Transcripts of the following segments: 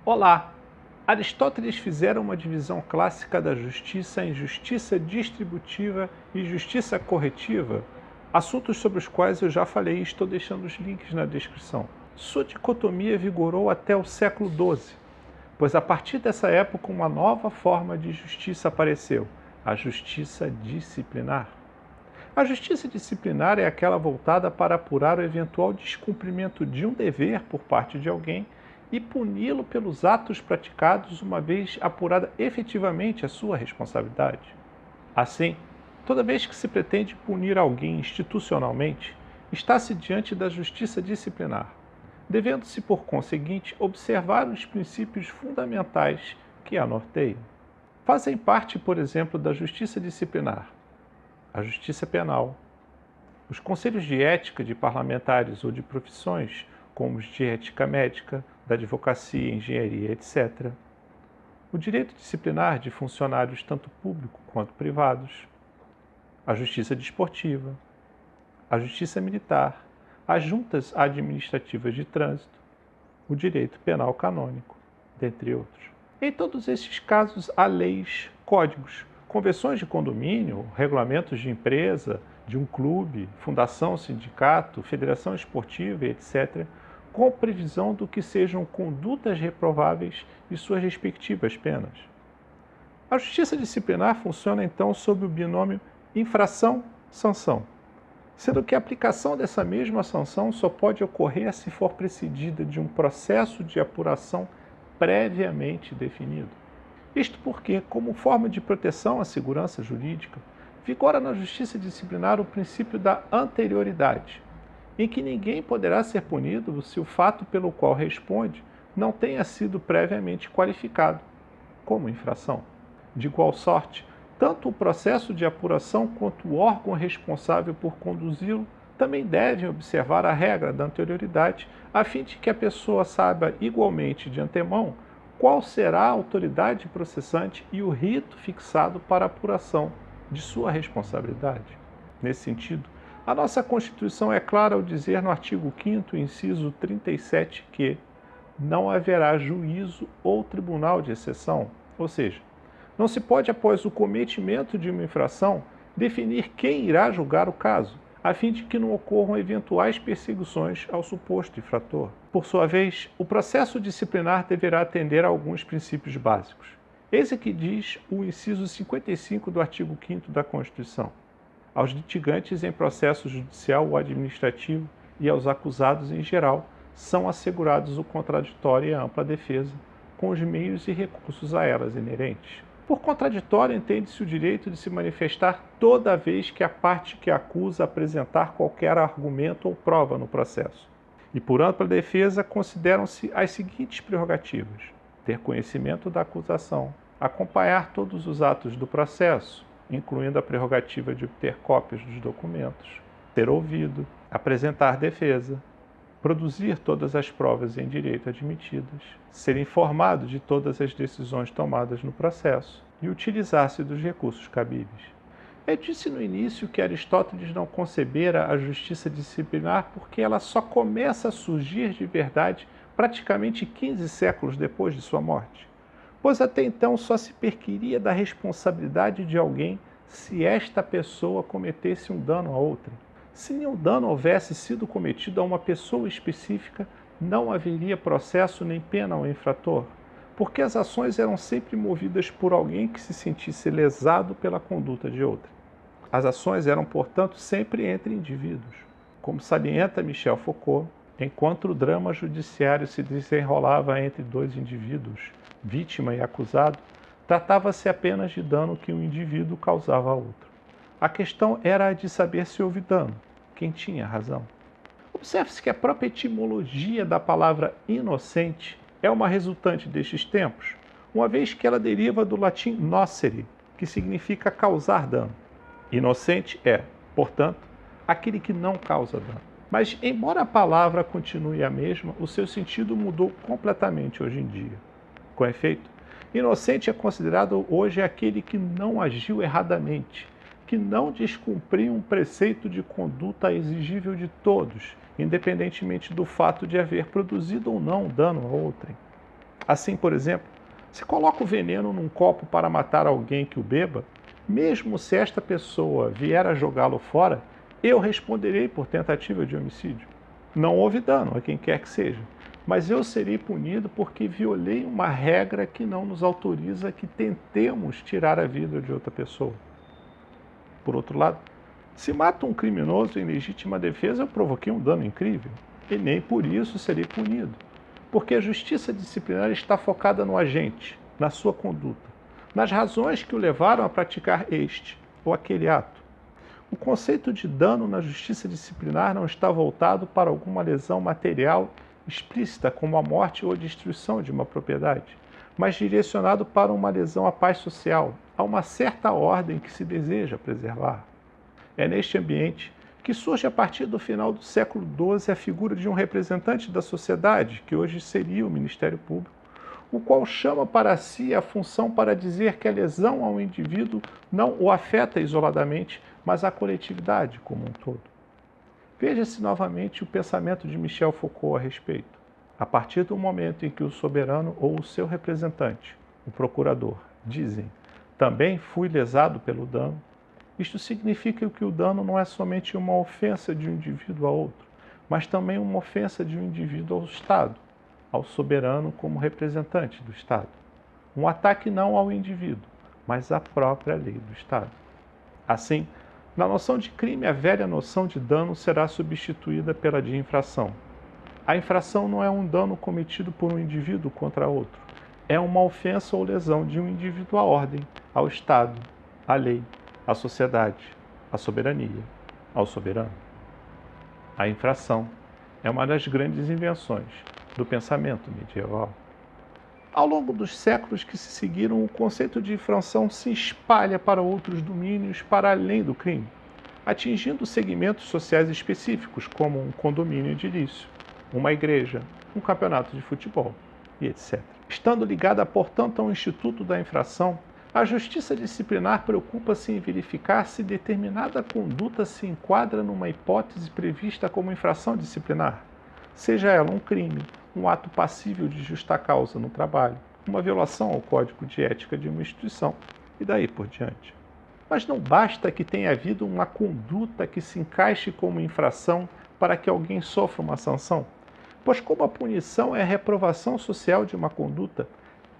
Olá! Aristóteles fizera uma divisão clássica da justiça em justiça distributiva e justiça corretiva, assuntos sobre os quais eu já falei e estou deixando os links na descrição. Sua dicotomia vigorou até o século XII, pois a partir dessa época uma nova forma de justiça apareceu, a justiça disciplinar. A justiça disciplinar é aquela voltada para apurar o eventual descumprimento de um dever por parte de alguém e puni-lo pelos atos praticados uma vez apurada efetivamente a sua responsabilidade. Assim, toda vez que se pretende punir alguém institucionalmente, está-se diante da justiça disciplinar, devendo-se, por conseguinte, observar os princípios fundamentais que a norteiam. Fazem parte, por exemplo, da justiça disciplinar a justiça penal, os conselhos de ética de parlamentares ou de profissões, como os de ética médica, da advocacia, engenharia, etc. O direito disciplinar de funcionários tanto públicos quanto privados, a justiça desportiva, a justiça militar, as juntas administrativas de trânsito, o direito penal canônico, dentre outros. Em todos esses casos, há leis, códigos, convenções de condomínio, regulamentos de empresa, de um clube, fundação, sindicato, federação esportiva, etc., com previsão do que sejam condutas reprováveis e suas respectivas penas. A justiça disciplinar funciona então sob o binômio infração-sanção, sendo que a aplicação dessa mesma sanção só pode ocorrer se for precedida de um processo de apuração previamente definido. Isto porque, como forma de proteção à segurança jurídica, vigora na justiça disciplinar o princípio da anterioridade, em que ninguém poderá ser punido se o fato pelo qual responde não tenha sido previamente qualificado como infração. De igual sorte, tanto o processo de apuração quanto o órgão responsável por conduzi-lo também devem observar a regra da anterioridade, a fim de que a pessoa saiba igualmente de antemão qual será a autoridade processante e o rito fixado para a apuração de sua responsabilidade. Nesse sentido, a nossa Constituição é clara ao dizer no artigo 5º, inciso 37, que não haverá juízo ou tribunal de exceção, ou seja, não se pode, após o cometimento de uma infração, definir quem irá julgar o caso, a fim de que não ocorram eventuais perseguições ao suposto infrator. Por sua vez, o processo disciplinar deverá atender a alguns princípios básicos. Eis o que diz o inciso 55 do artigo 5º da Constituição. Aos litigantes em processo judicial ou administrativo e aos acusados em geral, são assegurados o contraditório e a ampla defesa, com os meios e recursos a elas inerentes. Por contraditório, entende-se o direito de se manifestar toda vez que a parte que acusa apresentar qualquer argumento ou prova no processo. E por ampla defesa, consideram-se as seguintes prerrogativas: ter conhecimento da acusação, acompanhar todos os atos do processo, incluindo a prerrogativa de obter cópias dos documentos, ser ouvido, apresentar defesa, produzir todas as provas em direito admitidas, ser informado de todas as decisões tomadas no processo e utilizar-se dos recursos cabíveis. Eu disse no início que Aristóteles não concebera a justiça disciplinar porque ela só começa a surgir de verdade praticamente 15 séculos depois de sua morte, pois até então só se perquiria da responsabilidade de alguém se esta pessoa cometesse um dano a outrem. Se nenhum dano houvesse sido cometido a uma pessoa específica, não haveria processo nem pena ao infrator, porque as ações eram sempre movidas por alguém que se sentisse lesado pela conduta de outra. As ações eram, portanto, sempre entre indivíduos. Como salienta Michel Foucault, enquanto o drama judiciário se desenrolava entre dois indivíduos, vítima e acusado, tratava-se apenas de dano que um indivíduo causava a outro. A questão era a de saber se houve dano, quem tinha razão. Observe-se que a própria etimologia da palavra inocente é uma resultante destes tempos, uma vez que ela deriva do latim nocere, que significa causar dano. Inocente é, portanto, aquele que não causa dano. Mas, embora a palavra continue a mesma, o seu sentido mudou completamente hoje em dia. Com efeito, inocente é considerado hoje aquele que não agiu erradamente, que não descumpriu um preceito de conduta exigível de todos, independentemente do fato de haver produzido ou não dano a outrem. Assim, por exemplo, se coloca o veneno num copo para matar alguém que o beba, mesmo se esta pessoa vier a jogá-lo fora, eu responderei por tentativa de homicídio. Não houve dano a quem quer que seja, mas eu serei punido porque violei uma regra que não nos autoriza que tentemos tirar a vida de outra pessoa. Por outro lado, se mato um criminoso em legítima defesa, eu provoquei um dano incrível, e nem por isso serei punido, porque a justiça disciplinar está focada no agente, na sua conduta, nas razões que o levaram a praticar este ou aquele ato. O conceito de dano na justiça disciplinar não está voltado para alguma lesão material explícita, como a morte ou a destruição de uma propriedade, mas direcionado para uma lesão à paz social, a uma certa ordem que se deseja preservar. É neste ambiente que surge a partir do final do século XII a figura de um representante da sociedade, que hoje seria o Ministério Público, o qual chama para si a função para dizer que a lesão ao indivíduo não o afeta isoladamente, mas a coletividade como um todo. Veja-se novamente o pensamento de Michel Foucault a respeito. A partir do momento em que o soberano ou o seu representante, o procurador, dizem também fui lesado pelo dano, isto significa que o dano não é somente uma ofensa de um indivíduo a outro, mas também uma ofensa de um indivíduo ao Estado, ao soberano como representante do Estado. Um ataque não ao indivíduo, mas à própria lei do Estado. Assim, na noção de crime, a velha noção de dano será substituída pela de infração. A infração não é um dano cometido por um indivíduo contra outro. É uma ofensa ou lesão de um indivíduo à ordem, ao Estado, à lei, à sociedade, à soberania, ao soberano. A infração é uma das grandes invenções do pensamento medieval. Ao longo dos séculos que se seguiram, o conceito de infração se espalha para outros domínios para além do crime, atingindo segmentos sociais específicos, como um condomínio edilício, uma igreja, um campeonato de futebol e etc. Estando ligada, portanto, ao Instituto da Infração, a justiça disciplinar preocupa-se em verificar se determinada conduta se enquadra numa hipótese prevista como infração disciplinar, seja ela um crime, um ato passível de justa causa no trabalho, uma violação ao código de ética de uma instituição e daí por diante. Mas não basta que tenha havido uma conduta que se encaixe como infração para que alguém sofra uma sanção, pois como a punição é a reprovação social de uma conduta,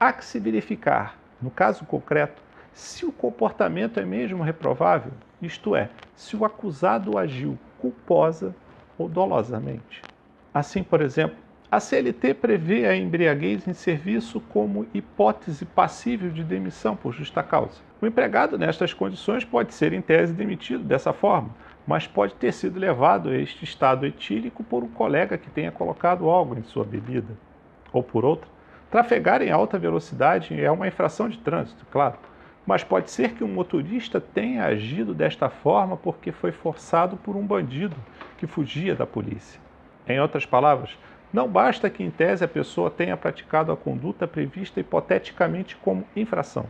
há que se verificar, no caso concreto, se o comportamento é mesmo reprovável, isto é, se o acusado agiu culposa ou dolosamente. Assim, por exemplo, a CLT prevê a embriaguez em serviço como hipótese passível de demissão por justa causa. O empregado, nestas condições, pode ser em tese demitido dessa forma, mas pode ter sido levado a este estado etílico por um colega que tenha colocado algo em sua bebida. Ou por outra, trafegar em alta velocidade é uma infração de trânsito, claro, mas pode ser que um motorista tenha agido desta forma porque foi forçado por um bandido que fugia da polícia. Em outras palavras, não basta que em tese a pessoa tenha praticado a conduta prevista hipoteticamente como infração.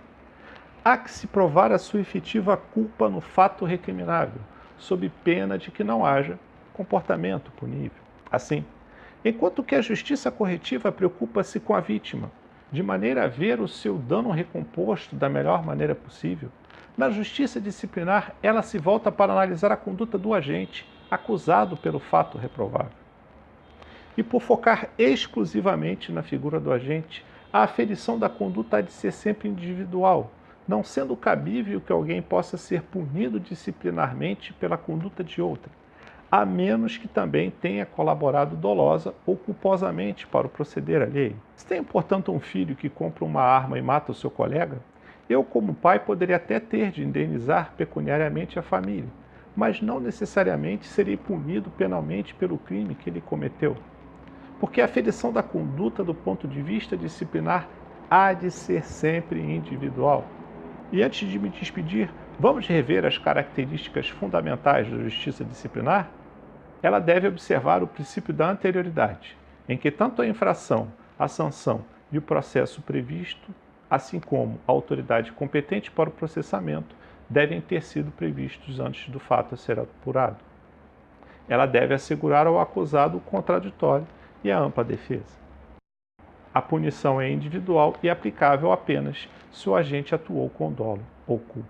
Há que se provar a sua efetiva culpa no fato recriminável, sob pena de que não haja comportamento punível. Assim, enquanto que a justiça corretiva preocupa-se com a vítima, de maneira a ver o seu dano recomposto da melhor maneira possível, na justiça disciplinar ela se volta para analisar a conduta do agente, acusado pelo fato reprovável. E por focar exclusivamente na figura do agente, a aferição da conduta há de ser sempre individual, não sendo cabível que alguém possa ser punido disciplinarmente pela conduta de outra, a menos que também tenha colaborado dolosa ou culposamente para o proceder alheio. Se tem, portanto, um filho que compra uma arma e mata o seu colega, eu, como pai, poderia até ter de indenizar pecuniariamente a família, mas não necessariamente serei punido penalmente pelo crime que ele cometeu. Porque a aferição da conduta do ponto de vista disciplinar há de ser sempre individual. E antes de me despedir, vamos rever as características fundamentais da justiça disciplinar? Ela deve observar o princípio da anterioridade, em que tanto a infração, a sanção e o processo previsto, assim como a autoridade competente para o processamento, devem ter sido previstos antes do fato a ser apurado. Ela deve assegurar ao acusado o contraditório e a ampla defesa. A punição é individual e aplicável apenas se o agente atuou com dolo ou culpa.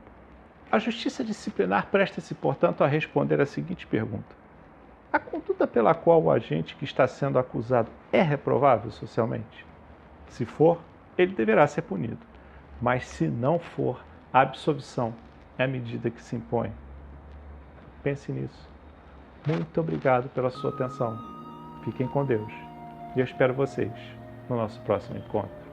A justiça disciplinar presta-se, portanto, a responder a seguinte pergunta: a conduta pela qual o agente que está sendo acusado é reprovável socialmente? Se for, ele deverá ser punido. Mas se não for, a absolvição é a medida que se impõe. Pense nisso. Muito obrigado pela sua atenção. Fiquem com Deus. E eu espero vocês no nosso próximo encontro.